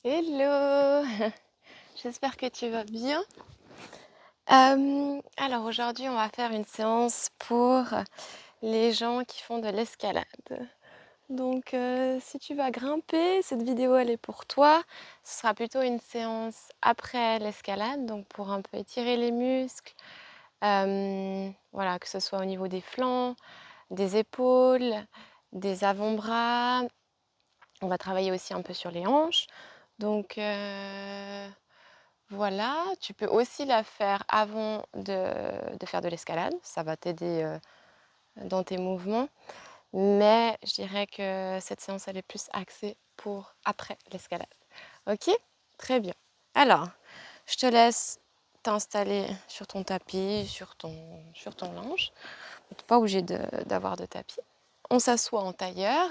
Hello! J'espère que tu vas bien. Alors aujourd'hui, on va faire une séance pour les gens qui font de l'escalade. Donc si tu vas grimper, cette vidéo elle est pour toi. Ce sera plutôt une séance après l'escalade, donc pour un peu étirer les muscles. Voilà, que ce soit au niveau des flancs, des épaules, des avant-bras. On va travailler aussi un peu sur les hanches. Donc voilà, tu peux aussi la faire avant de faire de l'escalade. Ça va t'aider dans tes mouvements. Mais je dirais que cette séance, elle est plus axée pour après l'escalade. Ok? Très bien. Alors, je te laisse t'installer sur ton tapis, sur ton linge. Tu n'es pas obligé d'avoir de tapis. On s'assoit en tailleur.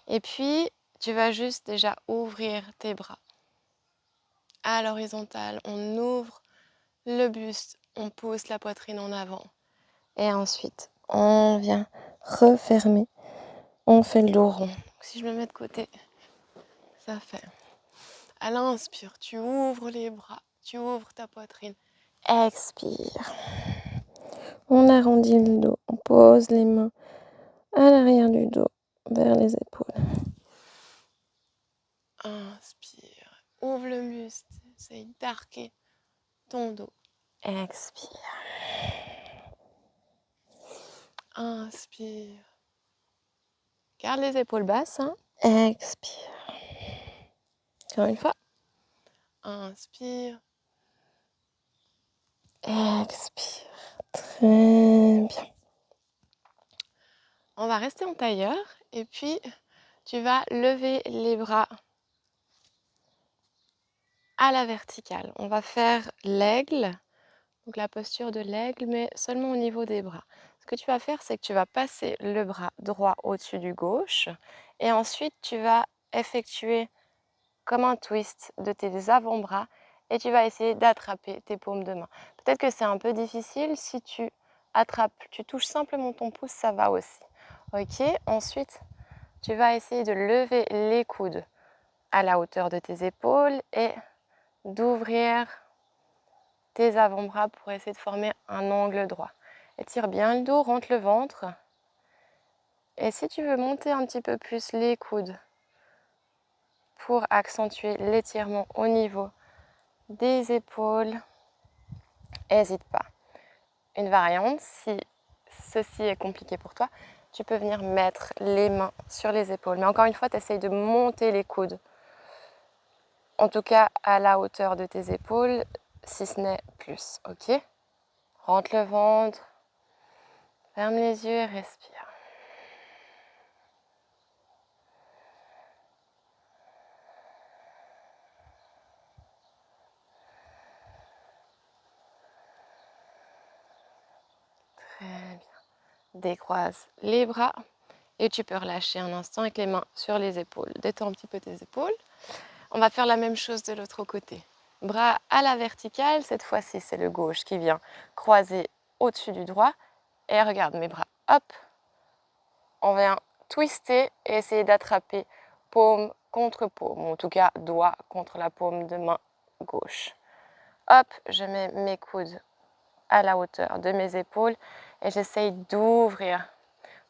Et puis, tu vas juste déjà ouvrir tes bras. À l'horizontale, on ouvre le buste, on pousse la poitrine en avant. Et ensuite, on vient refermer. On fait le dos rond. Donc, si je me mets de côté, ça fait. À l'inspire, tu ouvres les bras, tu ouvres ta poitrine. Expire. On arrondit le dos. On pose les mains à l'arrière du dos, vers les épaules. Inspire. Ouvre le muscle. Essaye d'arquer ton dos. Expire. Inspire. Garde les épaules basses. Hein. Expire. Encore une fois. Inspire. Expire. Très bien. On va rester en tailleur et puis tu vas lever les bras à la verticale. On va faire l'aigle, donc la posture de l'aigle, mais seulement au niveau des bras. Ce que tu vas faire, c'est que tu vas passer le bras droit au-dessus du gauche et ensuite tu vas effectuer comme un twist de tes avant-bras et tu vas essayer d'attraper tes paumes de main. Peut-être que c'est un peu difficile, si tu attrapes, tu touches simplement ton pouce, ça va aussi. Ok, ensuite tu vas essayer de lever les coudes à la hauteur de tes épaules et d'ouvrir tes avant-bras pour essayer de former un angle droit. Étire bien le dos, rentre le ventre. Et si tu veux monter un petit peu plus les coudes pour accentuer l'étirement au niveau des épaules, n'hésite pas. Une variante, si ceci est compliqué pour toi, tu peux venir mettre les mains sur les épaules. Mais encore une fois, tu essayes de monter les coudes. En tout cas, à la hauteur de tes épaules, si ce n'est plus. Ok? Rentre le ventre. Ferme les yeux et respire. Très bien. Décroise les bras et tu peux relâcher un instant avec les mains sur les épaules. Détends un petit peu tes épaules. On va faire la même chose de l'autre côté. Bras à la verticale, cette fois-ci c'est le gauche qui vient croiser au-dessus du droit. Et regarde mes bras, hop, on vient twister et essayer d'attraper paume contre paume, ou en tout cas doigt contre la paume de main gauche. Hop, je mets mes coudes à la hauteur de mes épaules et j'essaye d'ouvrir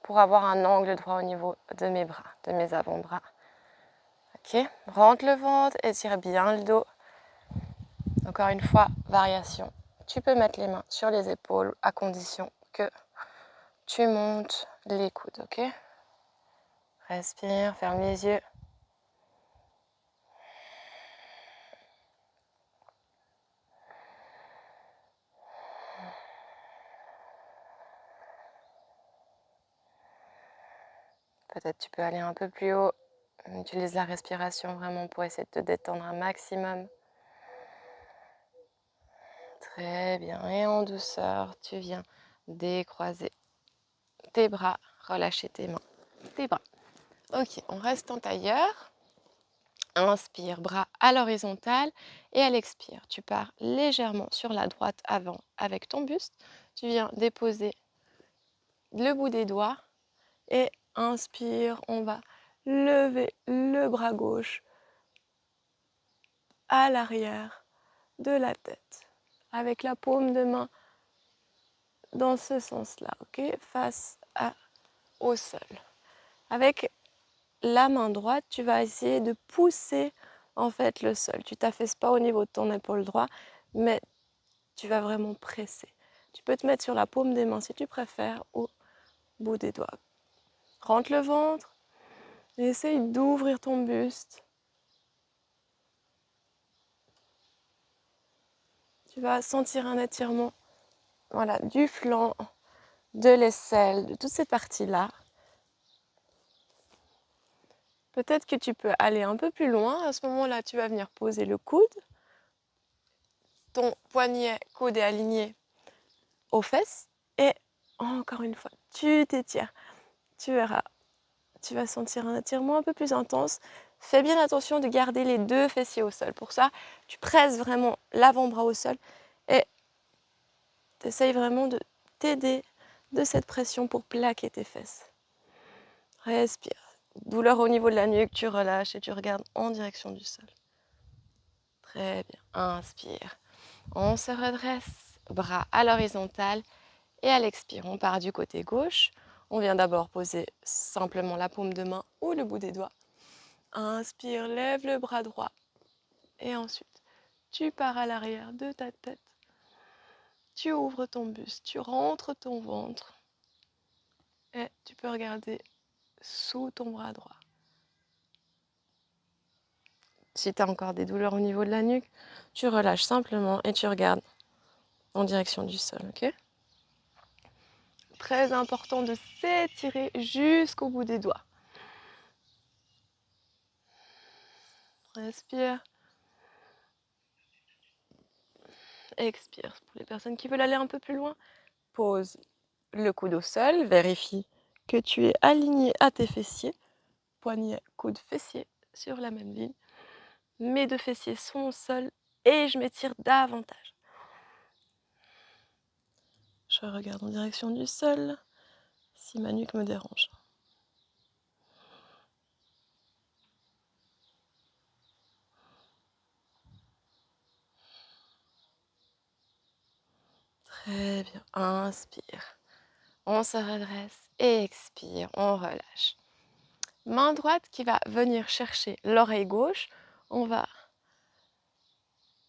pour avoir un angle droit au niveau de mes bras, de mes avant-bras. Ok, rentre le ventre, étire bien le dos. Encore une fois, variation. Tu peux mettre les mains sur les épaules à condition que tu montes les coudes, ok? Respire, ferme les yeux. Peut-être tu peux aller un peu plus haut. Utilise la respiration vraiment pour essayer de te détendre un maximum. Très bien. Et en douceur, tu viens décroiser tes bras, relâcher tes mains, tes bras. Ok, on reste en tailleur. Inspire, bras à l'horizontale et à l'expire, tu pars légèrement sur la droite avant avec ton buste. Tu viens déposer le bout des doigts et inspire, on va lever le bras gauche à l'arrière de la tête, avec la paume de main dans ce sens-là, ok? Face au sol. Avec la main droite, tu vas essayer de pousser en fait le sol. Tu t'affaisses pas au niveau de ton épaule droite, mais tu vas vraiment presser. Tu peux te mettre sur la paume des mains si tu préfères, au bout des doigts. Rentre le ventre, et essaye d'ouvrir ton buste. Tu vas sentir un étirement, voilà, du flanc, de l'aisselle, de toute cette partie-là. Peut-être que tu peux aller un peu plus loin. À ce moment-là, tu vas venir poser le coude. Ton poignet, coude est aligné aux fesses. Et encore une fois, tu t'étires. Tu verras, tu vas sentir un étirement un peu plus intense. Fais bien attention de garder les deux fessiers au sol. Pour ça, tu presses vraiment l'avant-bras au sol et tu essayes vraiment de t'aider de cette pression pour plaquer tes fesses. Respire. Douleur au niveau de la nuque, tu relâches et tu regardes en direction du sol. Très bien. Inspire. On se redresse, bras à l'horizontale et à l'expire, on part du côté gauche. On vient d'abord poser simplement la paume de main ou le bout des doigts. Inspire, lève le bras droit et ensuite tu pars à l'arrière de ta tête. Tu ouvres ton buste, tu rentres ton ventre et tu peux regarder sous ton bras droit. Si tu as encore des douleurs au niveau de la nuque, tu relâches simplement et tu regardes en direction du sol, ok? Très important de s'étirer jusqu'au bout des doigts. Respire. Expire. Pour les personnes qui veulent aller un peu plus loin, pose le coude au sol, vérifie que tu es aligné à tes fessiers. Poignet, coude, fessier sur la même ligne. Mes deux fessiers sont au sol et je m'étire davantage. Je regarde en direction du sol si ma nuque me dérange. Très bien. Inspire. On se redresse et expire. On relâche. Main droite qui va venir chercher l'oreille gauche. On va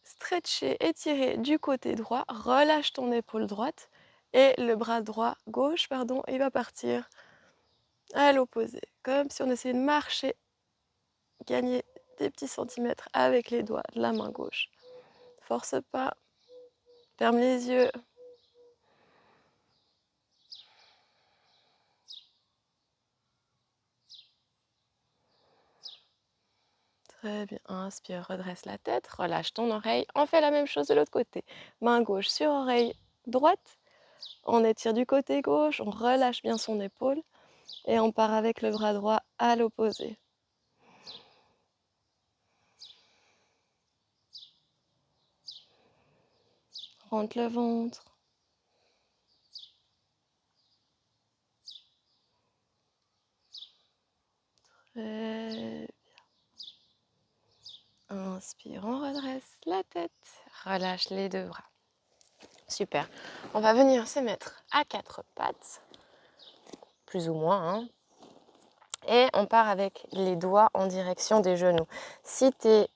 stretcher, étirer du côté droit. Relâche ton épaule droite. Et le bras gauche, il va partir à l'opposé. Comme si on essayait de marcher, gagner des petits centimètres avec les doigts de la main gauche. Force pas. Ferme les yeux. Très bien. Inspire, redresse la tête, relâche ton oreille. On fait la même chose de l'autre côté. Main gauche sur oreille droite. On étire du côté gauche, on relâche bien son épaule et on part avec le bras droit à l'opposé. Rentre le ventre. Très bien. Inspire, on redresse la tête. Relâche les deux bras. Super. On va venir se mettre à quatre pattes, plus ou moins, hein. Et on part avec les doigts en direction des genoux. Si tes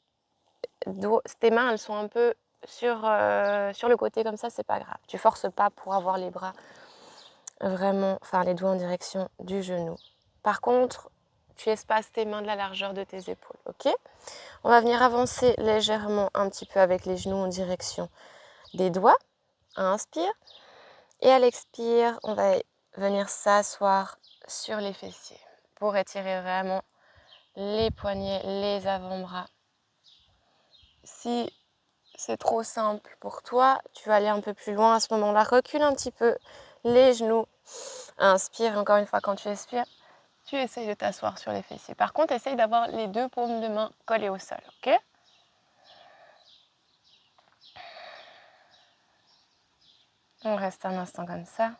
mains elles sont un peu sur le côté comme ça, c'est pas grave. Tu forces pas pour avoir les bras vraiment, enfin les doigts en direction du genou. Par contre, tu espaces tes mains de la largeur de tes épaules, ok? On va venir avancer légèrement un petit peu avec les genoux en direction des doigts. Inspire. Et à l'expire, on va venir s'asseoir sur les fessiers pour étirer vraiment les poignets, les avant-bras. Si c'est trop simple pour toi, tu vas aller un peu plus loin à ce moment-là. Recule un petit peu les genoux. Inspire, encore une fois, quand tu expires, tu essayes de t'asseoir sur les fessiers. Par contre, essaye d'avoir les deux paumes de main collées au sol, ok? On reste un instant comme ça.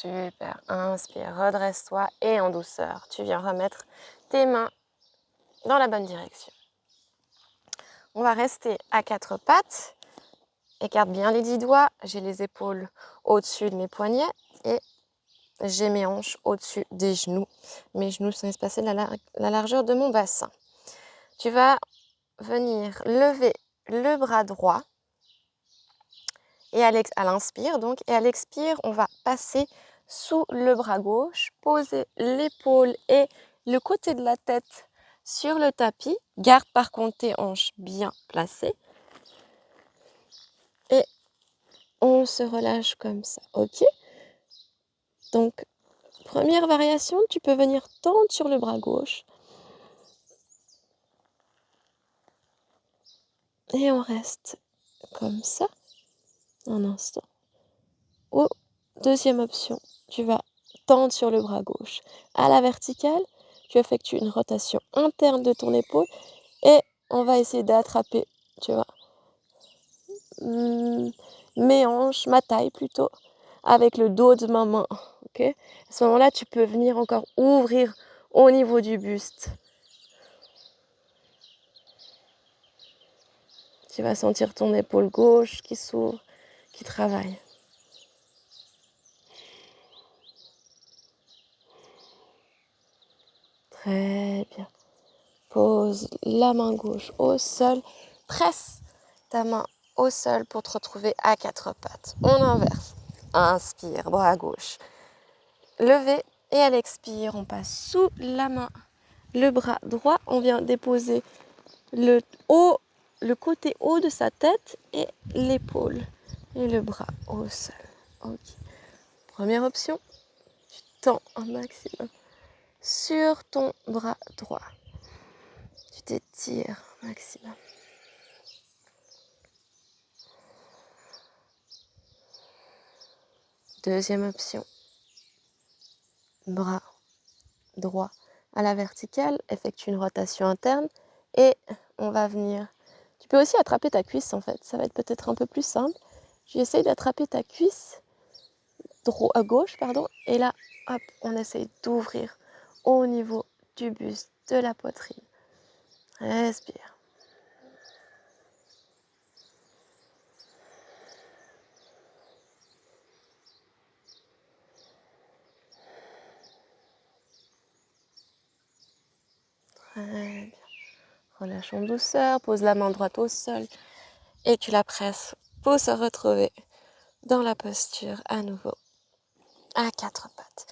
Super. Inspire, redresse-toi et en douceur, tu viens remettre tes mains dans la bonne direction. On va rester à quatre pattes. Écarte bien les 10 doigts. J'ai les épaules au-dessus de mes poignets et j'ai mes hanches au-dessus des genoux. Mes genoux sont espacés de la largeur de mon bassin. Tu vas venir lever le bras droit et à l'inspire donc, et à l'expire, on va passer sous le bras gauche, poser l'épaule et le côté de la tête sur le tapis. Garde par contre tes hanches bien placées. Et on se relâche comme ça, ok? Donc, première variation, tu peux venir tendre sur le bras gauche. Et on reste comme ça, un instant. Ou, deuxième option, tu vas tendre sur le bras gauche. À la verticale, tu effectues une rotation interne de ton épaule et on va essayer d'attraper, tu vois, mes hanches, ma taille plutôt, avec le dos de ma main. Ok? À ce moment-là, tu peux venir encore ouvrir au niveau du buste. Tu vas sentir ton épaule gauche qui s'ouvre, qui travaille. Très bien. Pose la main gauche au sol. Presse ta main au sol pour te retrouver à quatre pattes. On inverse. Inspire, bras gauche. Levé et à l'expire, on passe sous la main. Le bras droit, on vient déposer le côté haut de sa tête et l'épaule et le bras au sol. Ok. Première option, tu tends un maximum sur ton bras droit. Tu t'étires un maximum. Deuxième option, bras droit à la verticale, effectue une rotation interne et on va venir. Tu peux aussi attraper ta cuisse en fait, ça va être peut-être un peu plus simple. J'essaye d'attraper ta cuisse à gauche, pardon, et là, hop, on essaye d'ouvrir au niveau du buste, de la poitrine. Respire. Très bien. Relâche en douceur, pose la main droite au sol et tu la presses pour se retrouver dans la posture à nouveau à quatre pattes.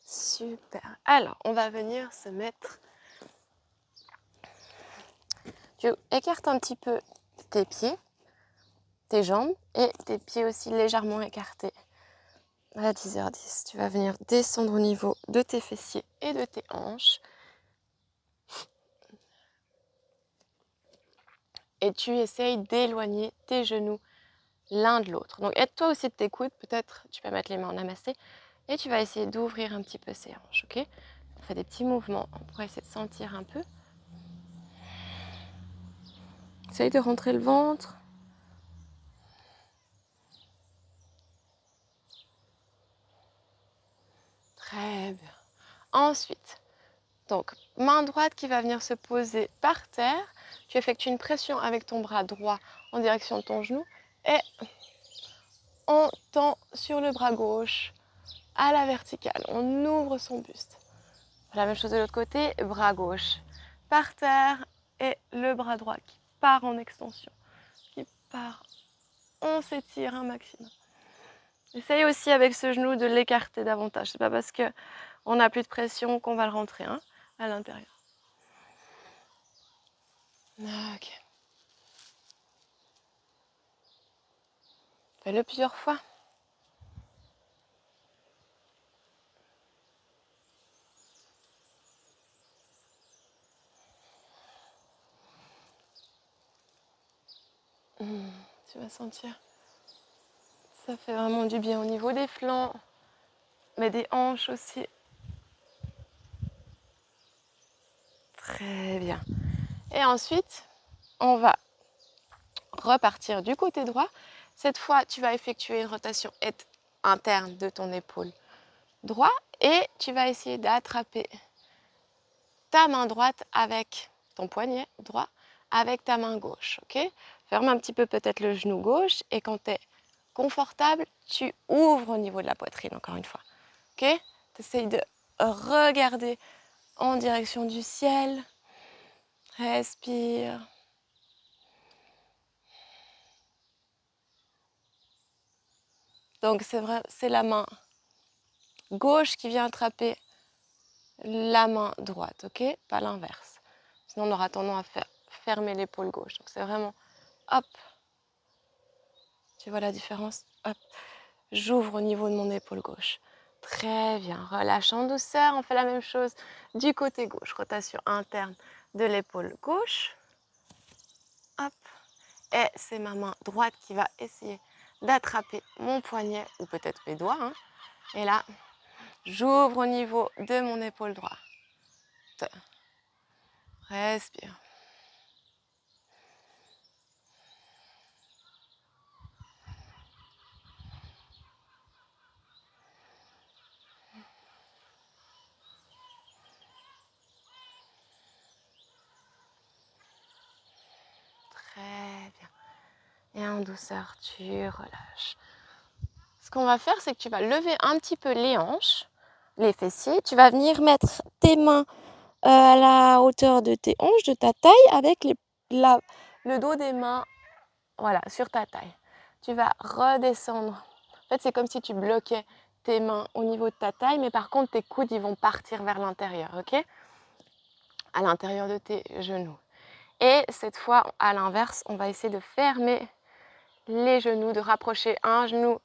Super. Alors, on va venir se mettre. Tu écartes un petit peu tes pieds, tes jambes et tes pieds aussi légèrement écartés. À 10h10, tu vas venir descendre au niveau de tes fessiers et de tes hanches. Et tu essayes d'éloigner tes genoux l'un de l'autre. Donc aide-toi aussi de tes coudes, peut-être tu peux mettre les mains en amassé et tu vas essayer d'ouvrir un petit peu ces hanches, ok? On fait des petits mouvements pour essayer de sentir un peu. Essaye de rentrer le ventre. Très bien. Ensuite, donc main droite qui va venir se poser par terre. Tu effectues une pression avec ton bras droit en direction de ton genou et on tend sur le bras gauche à la verticale. On ouvre son buste. La même chose de l'autre côté, bras gauche par terre et le bras droit qui part en extension, qui part. On s'étire un maximum. Essaye aussi avec ce genou de l'écarter davantage. C'est pas parce qu'on n'a plus de pression qu'on va le rentrer à l'intérieur. Ok. Fais-le plusieurs fois. Tu vas sentir. Ça fait vraiment du bien au niveau des flancs, mais des hanches aussi. Très bien. Et ensuite, on va repartir du côté droit. Cette fois, tu vas effectuer une rotation interne de ton épaule droit et tu vas essayer d'attraper ta main droite avec ton poignet droit, avec ta main gauche, ok? Ferme un petit peu peut-être le genou gauche et quand tu es confortable, tu ouvres au niveau de la poitrine, encore une fois, ok? Tu essayes de regarder en direction du ciel, respire. Donc c'est vrai, c'est la main gauche qui vient attraper la main droite, ok? Pas l'inverse. Sinon on aura tendance à fermer l'épaule gauche. Donc c'est vraiment, hop, tu vois la différence? Hop, j'ouvre au niveau de mon épaule gauche. Très bien, relâche en douceur, on fait la même chose du côté gauche. Rotation interne de l'épaule gauche. Hop, et c'est ma main droite qui va essayer d'attraper mon poignet ou peut-être mes doigts. Hein. Et là, j'ouvre au niveau de mon épaule droite. Respire. Très bien. Et en douceur, tu relâches. Ce qu'on va faire, c'est que tu vas lever un petit peu les hanches, les fessiers. Tu vas venir mettre tes mains à la hauteur de tes hanches, de ta taille, avec le dos des mains, voilà, sur ta taille. Tu vas redescendre. En fait, c'est comme si tu bloquais tes mains au niveau de ta taille, mais par contre, tes coudes, ils vont partir vers l'intérieur, ok? À l'intérieur de tes genoux. Et cette fois, à l'inverse, on va essayer de fermer les genoux, de rapprocher un genou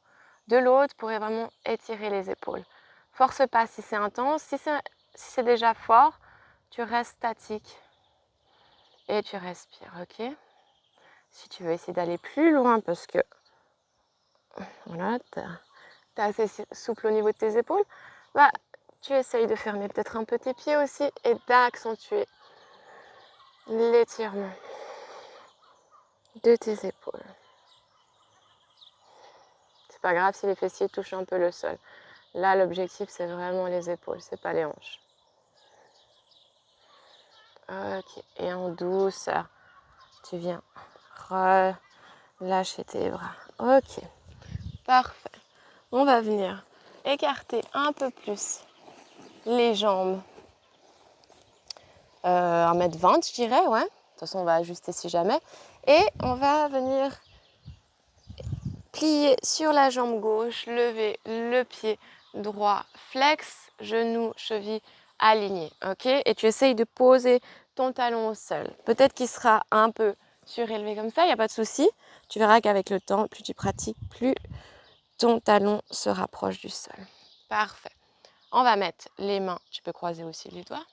de l'autre pour vraiment étirer les épaules. Force pas si c'est intense. Si c'est déjà fort, tu restes statique et tu respires, ok? Si tu veux essayer d'aller plus loin parce que voilà, tu es assez souple au niveau de tes épaules, bah, tu essayes de fermer peut-être un peu tes pieds aussi et d'accentuer l'étirement de tes épaules. C'est pas grave si les fessiers touchent un peu le sol. Là, l'objectif, c'est vraiment les épaules, c'est pas les hanches. Ok, et en douceur, tu viens relâcher tes bras. Ok, parfait. On va venir écarter un peu plus les jambes. 1,20 m, je dirais, ouais. De toute façon, on va ajuster si jamais. Et on va venir plier sur la jambe gauche, lever le pied droit, flex, genou, cheville alignés, ok? Et tu essayes de poser ton talon au sol. Peut-être qu'il sera un peu surélevé comme ça, il n'y a pas de souci. Tu verras qu'avec le temps, plus tu pratiques, plus ton talon se rapproche du sol. Parfait. On va mettre les mains, tu peux croiser aussi les doigts.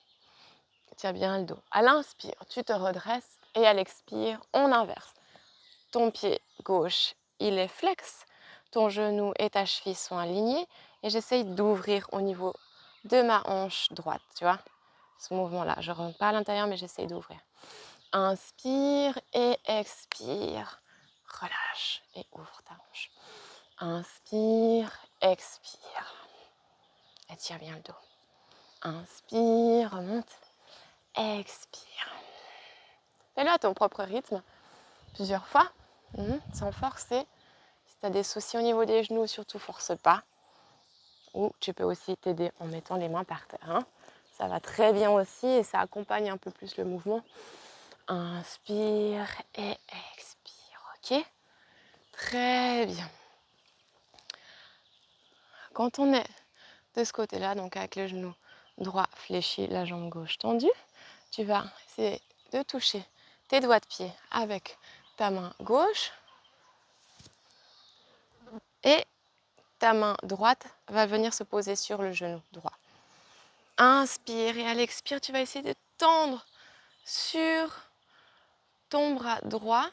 Tiens bien le dos. À l'inspire, tu te redresses et à l'expire, on inverse. Ton pied gauche, il est flex. Ton genou et ta cheville sont alignés. Et j'essaye d'ouvrir au niveau de ma hanche droite, tu vois. Ce mouvement-là, je ne rentre pas à l'intérieur, mais j'essaye d'ouvrir. Inspire et expire. Relâche et ouvre ta hanche. Inspire, expire. Étire bien le dos. Inspire, remonte. Expire. Fais-le à ton propre rythme, plusieurs fois, sans forcer. Si tu as des soucis au niveau des genoux, surtout force pas. Ou tu peux aussi t'aider en mettant les mains par terre. Hein. Ça va très bien aussi et ça accompagne un peu plus le mouvement. Inspire et expire, ok? Très bien. Quand on est de ce côté-là, donc avec le genou droit fléchi, la jambe gauche tendue, tu vas essayer de toucher tes doigts de pied avec ta main gauche et ta main droite va venir se poser sur le genou droit. Inspire et à l'expire, tu vas essayer de tendre sur ton bras droit,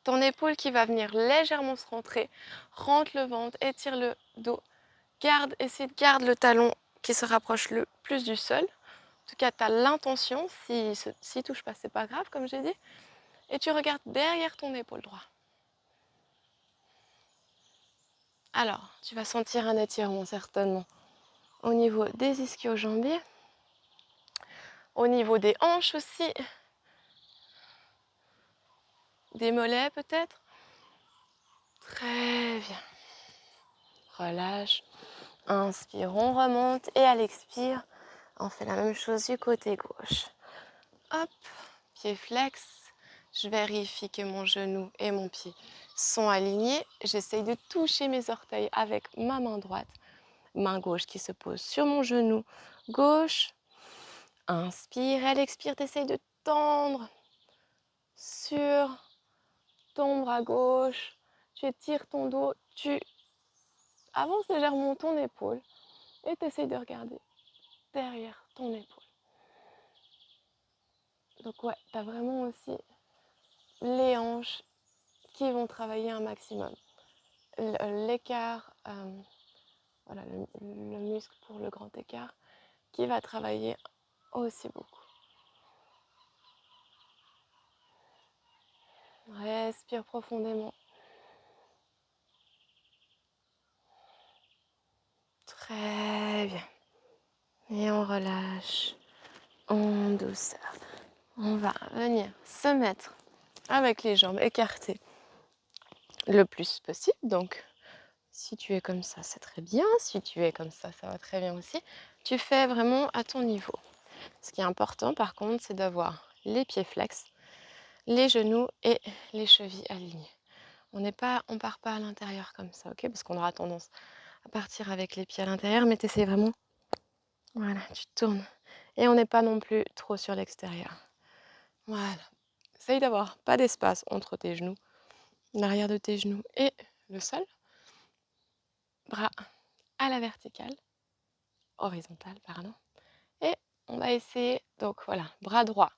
ton épaule qui va venir légèrement se rentrer, rentre le ventre, étire le dos, essaye de garder le talon qui se rapproche le plus du sol. En tout cas, tu as l'intention, s'il ne touche pas, c'est pas grave, comme j'ai dit. Et tu regardes derrière ton épaule droite. Alors, tu vas sentir un étirement certainement au niveau des ischio-jambiers, au niveau des hanches aussi, des mollets peut-être. Très bien. Relâche. Inspire, on remonte et à l'expire, on fait la même chose du côté gauche. Hop, pied flex. Je vérifie que mon genou et mon pied sont alignés. J'essaye de toucher mes orteils avec ma main droite. Main gauche qui se pose sur mon genou gauche. Inspire, elle expire, t'essayes de tendre sur ton bras gauche. Tu étires ton dos, tu avances légèrement ton épaule et t'essayes de regarder derrière ton épaule. Donc ouais, t'as vraiment aussi les hanches qui vont travailler un maximum. L'écart, voilà, le muscle pour le grand écart qui va travailler aussi beaucoup. Respire profondément. Très bien. Et on relâche en douceur. On va venir se mettre avec les jambes écartées le plus possible. Donc, si tu es comme ça, c'est très bien. Si tu es comme ça va très bien aussi. Tu fais vraiment à ton niveau. Ce qui est important, par contre, c'est d'avoir les pieds flex, les genoux et les chevilles alignées. On part pas à l'intérieur comme ça, ok? Parce qu'on aura tendance à partir avec les pieds à l'intérieur, mais tu essaies vraiment, voilà, tu tournes. Et on n'est pas non plus trop sur l'extérieur. Voilà. Essaye d'avoir pas d'espace entre tes genoux, l'arrière de tes genoux et le sol. Bras à la verticale, horizontale, pardon. Et on va essayer, donc voilà, bras droit.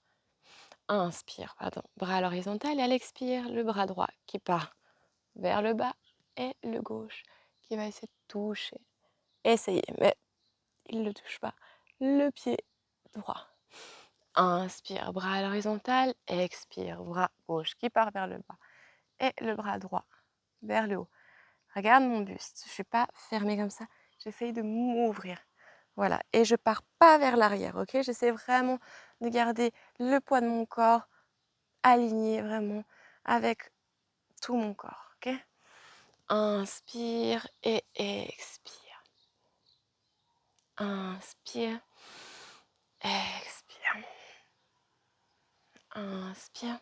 Inspire, pardon, bras à l'horizontale et à l'expire, le bras droit qui part vers le bas et le gauche qui va essayer de toucher. Essayez, mais il ne touche pas le pied droit. Inspire, bras à l'horizontale, expire, bras gauche qui part vers le bas et le bras droit vers le haut. Regarde mon buste, je ne suis pas fermée comme ça, j'essaye de m'ouvrir. Voilà, et je pars pas vers l'arrière, ok? J'essaie vraiment de garder le poids de mon corps aligné vraiment avec tout mon corps, ok? Inspire et expire. Inspire, expire. Inspire,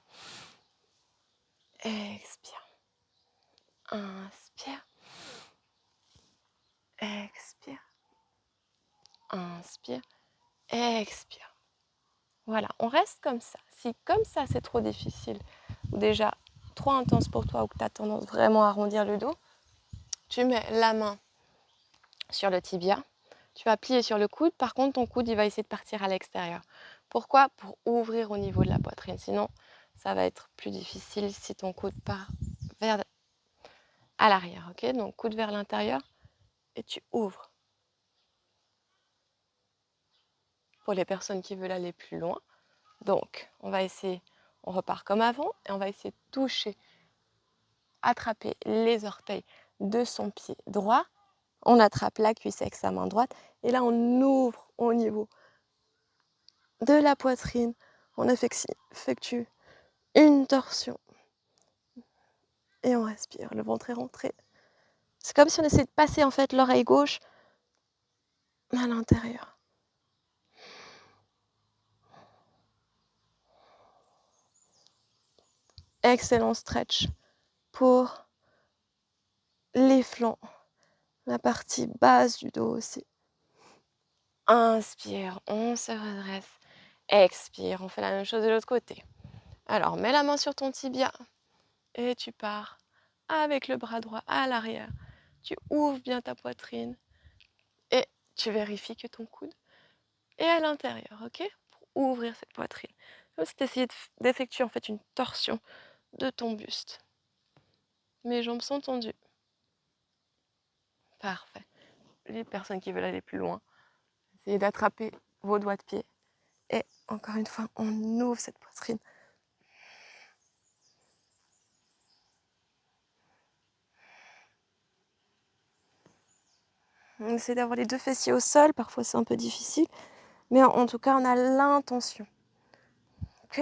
expire. Inspire, expire. Inspire, expire. Voilà, on reste comme ça. Si comme ça c'est trop difficile, ou déjà trop intense pour toi, ou que tu as tendance vraiment à arrondir le dos, tu mets la main sur le tibia, tu vas plier sur le coude, par contre ton coude il va essayer de partir à l'extérieur. Pourquoi? Pour ouvrir au niveau de la poitrine, sinon ça va être plus difficile si ton coude part vers à l'arrière, ok? Donc coude vers l'intérieur et tu ouvres. Pour les personnes qui veulent aller plus loin, donc on va essayer, on repart comme avant et on va essayer de toucher, attraper les orteils de son pied droit. On attrape la cuisse avec sa main droite et là on ouvre au niveau de la poitrine. On effectue une torsion et on respire. Le ventre est rentré. C'est comme si on essayait de passer en fait l'oreille gauche à l'intérieur. Excellent stretch pour les flancs, la partie basse du dos aussi. Inspire, on se redresse. Expire, on fait la même chose de l'autre côté. Alors, mets la main sur ton tibia et tu pars avec le bras droit à l'arrière. Tu ouvres bien ta poitrine et tu vérifies que ton coude est à l'intérieur, ok? Pour ouvrir cette poitrine. Comme si tu essayais d'effectuer en fait une torsion de ton buste. Mes jambes sont tendues. Parfait. Les personnes qui veulent aller plus loin, essayez d'attraper vos doigts de pied. Et encore une fois, on ouvre cette poitrine. On essaie d'avoir les 2 fessiers au sol, parfois c'est un peu difficile, mais en tout cas on a l'intention. Ok?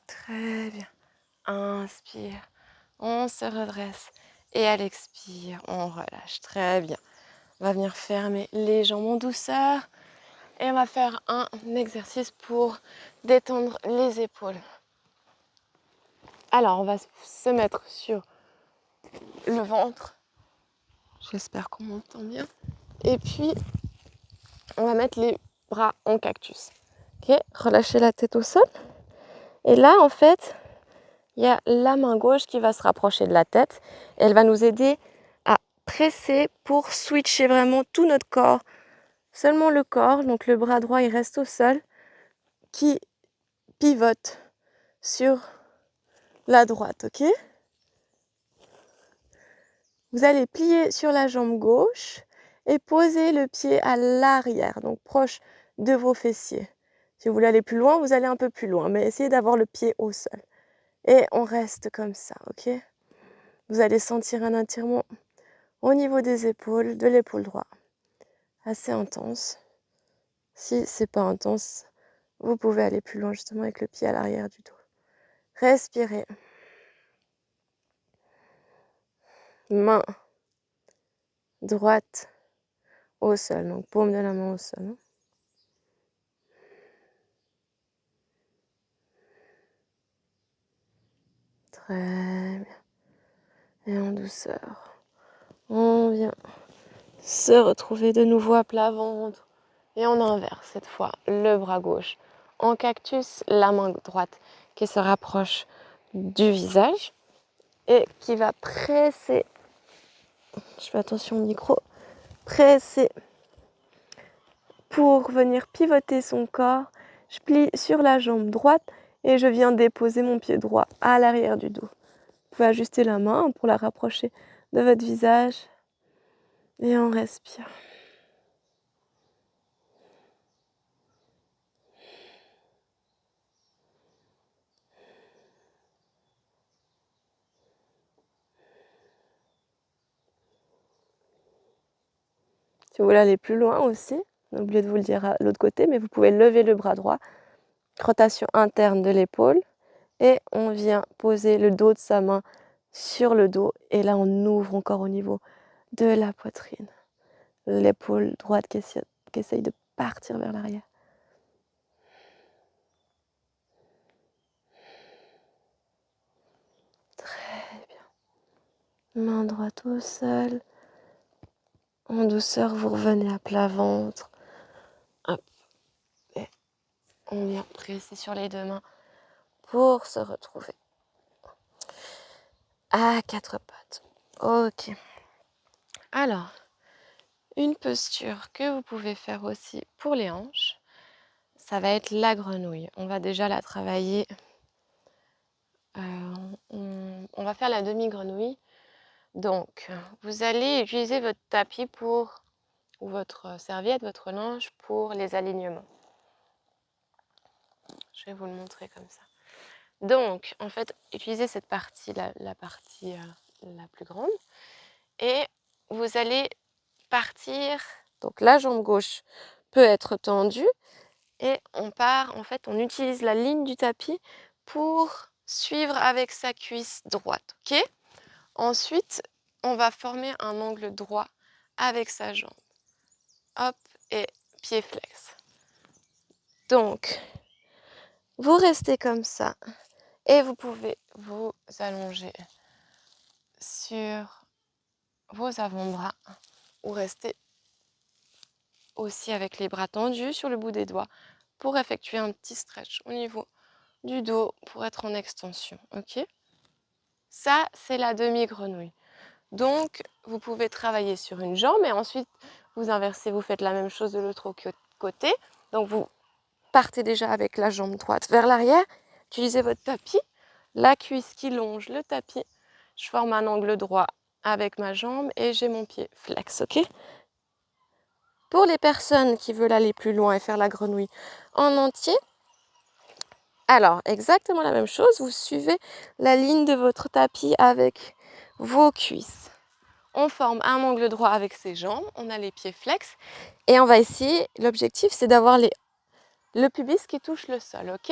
Très bien. Inspire, on se redresse et à l'expire, on relâche. Très bien. On va venir fermer les jambes en douceur et on va faire un exercice pour détendre les épaules. Alors, on va se mettre sur le ventre. J'espère qu'on m'entend bien. Et puis, on va mettre les bras en cactus. Ok, relâchez la tête au sol. Et là, en fait, il y a la main gauche qui va se rapprocher de la tête. Elle va nous aider à presser pour switcher vraiment tout notre corps. Seulement le corps, donc le bras droit, il reste au sol, qui pivote sur la droite, ok? Vous allez plier sur la jambe gauche et poser le pied à l'arrière, donc proche de vos fessiers. Si vous voulez aller plus loin, vous allez un peu plus loin, mais essayez d'avoir le pied au sol. Et on reste comme ça, ok? Vous allez sentir un étirement au niveau des épaules, de l'épaule droite, assez intense. Si c'est pas intense, vous pouvez aller plus loin justement avec le pied à l'arrière du dos. Respirez. Main droite au sol, donc paume de la main au sol. Très bien. Et en douceur, on vient se retrouver de nouveau à plat ventre. Et on inverse cette fois le bras gauche en cactus, la main droite qui se rapproche du visage et qui va presser, je fais attention au micro, presser pour venir pivoter son corps. Je plie sur la jambe droite et je viens déposer mon pied droit à l'arrière du dos. Vous pouvez ajuster la main pour la rapprocher de votre visage et on respire. Si vous voulez aller plus loin aussi, j'ai oublié de vous le dire à l'autre côté, mais vous pouvez lever le bras droit, rotation interne de l'épaule, et on vient poser le dos de sa main sur le dos, et là on ouvre encore au niveau de la poitrine. L'épaule droite qui essaye de partir vers l'arrière. Très bien. Main droite au sol. En douceur, vous revenez à plat ventre. Hop. Et on vient presser sur les 2 mains pour se retrouver à 4 pattes. Ok. Alors, une posture que vous pouvez faire aussi pour les hanches, ça va être la grenouille. On va déjà la travailler. On va faire la demi-grenouille. Donc, vous allez utiliser votre tapis ou votre serviette, votre linge pour les alignements. Je vais vous le montrer comme ça. Donc, en fait, utilisez cette partie, la partie la plus grande, et vous allez partir. Donc, la jambe gauche peut être tendue, et on part, en fait, on utilise la ligne du tapis pour suivre avec sa cuisse droite, ok? Ensuite, on va former un angle droit avec sa jambe. Hop, et pied flex. Donc, vous restez comme ça. Et vous pouvez vous allonger sur vos avant-bras ou rester aussi avec les bras tendus sur le bout des doigts pour effectuer un petit stretch au niveau du dos pour être en extension. Ok? Ça, c'est la demi-grenouille. Donc, vous pouvez travailler sur une jambe et ensuite vous inversez, vous faites la même chose de l'autre côté. Donc, vous partez déjà avec la jambe droite vers l'arrière, utilisez votre tapis, la cuisse qui longe le tapis. Je forme un angle droit avec ma jambe et j'ai mon pied flex, ok? Pour les personnes qui veulent aller plus loin et faire la grenouille en entier, alors exactement la même chose, vous suivez la ligne de votre tapis avec vos cuisses. On forme un angle droit avec ses jambes, on a les pieds flex et on va essayer, l'objectif c'est d'avoir le pubis qui touche le sol, ok?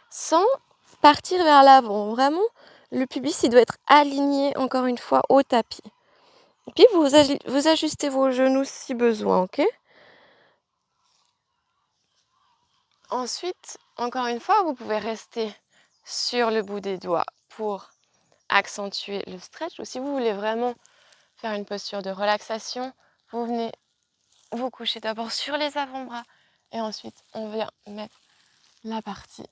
Sans partir vers l'avant, vraiment le pubis il doit être aligné encore une fois au tapis. Et puis vous ajustez vos genoux si besoin, ok? Ensuite, encore une fois, vous pouvez rester sur le bout des doigts pour accentuer le stretch. Ou si vous voulez vraiment faire une posture de relaxation, vous venez vous coucher d'abord sur les avant-bras et ensuite on vient mettre la partie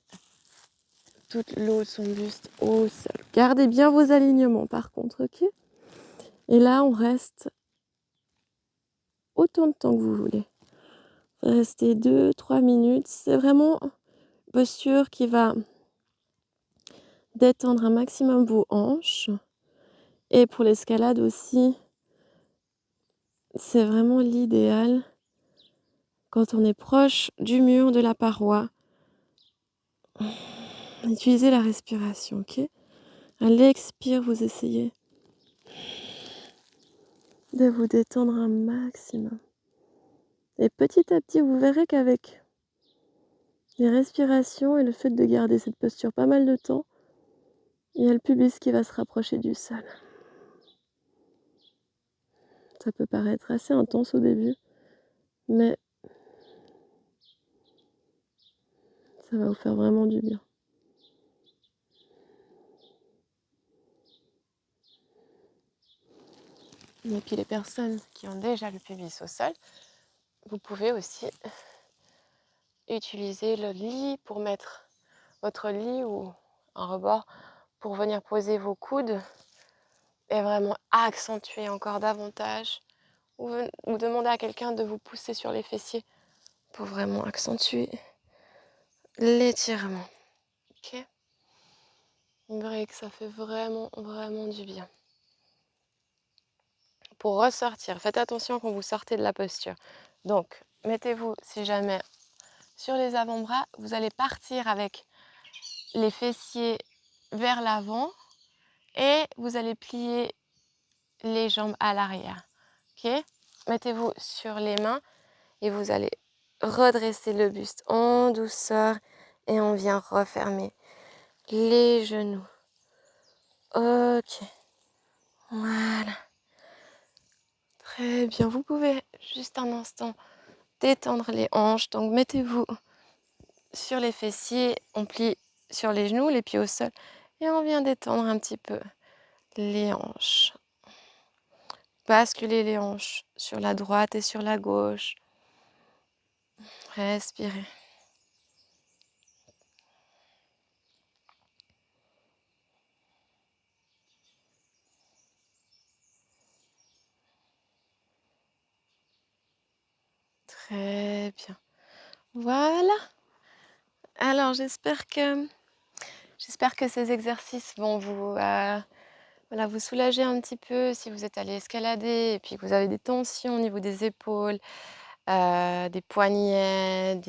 toute le haut de son buste au sol. Gardez bien vos alignements par contre, ok? Et là, on reste autant de temps que vous voulez. Restez 2-3 minutes. C'est vraiment une posture qui va détendre un maximum vos hanches. Et pour l'escalade aussi, c'est vraiment l'idéal quand on est proche du mur, de la paroi. Utilisez la respiration, ok? À l'expire, vous essayez de vous détendre un maximum. Et petit à petit, vous verrez qu'avec les respirations et le fait de garder cette posture pas mal de temps, il y a le pubis qui va se rapprocher du sol. Ça peut paraître assez intense au début, mais ça va vous faire vraiment du bien. Et puis les personnes qui ont déjà le pubis au sol, vous pouvez aussi utiliser le lit pour mettre votre lit ou un rebord pour venir poser vos coudes et vraiment accentuer encore davantage ou demander à quelqu'un de vous pousser sur les fessiers pour vraiment accentuer l'étirement. Ok? Vous verrez que ça fait vraiment, vraiment du bien. Pour ressortir, faites attention quand vous sortez de la posture. Donc, mettez-vous, si jamais, sur les avant-bras. Vous allez partir avec les fessiers vers l'avant et vous allez plier les jambes à l'arrière. Ok? Mettez-vous sur les mains et vous allez redresser le buste en douceur et on vient refermer les genoux. Ok. Voilà. Très bien. Vous pouvez juste un instant détendre les hanches. Donc mettez-vous sur les fessiers, on plie sur les genoux, les pieds au sol et on vient détendre un petit peu les hanches. Basculez les hanches sur la droite et sur la gauche. Respirez. Très bien. Voilà. Alors j'espère que ces exercices vont voilà, vous soulager un petit peu si vous êtes allé escalader et puis que vous avez des tensions au niveau des épaules, des poignets,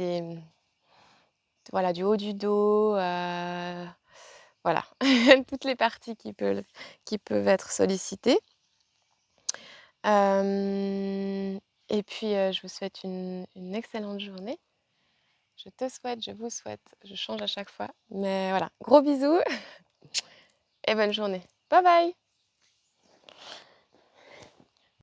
voilà, du haut du dos, voilà, toutes les parties qui peuvent être sollicitées. Et puis, je vous souhaite une excellente journée. Je te souhaite, je vous souhaite, je change à chaque fois, mais voilà, gros bisous et bonne journée. Bye bye!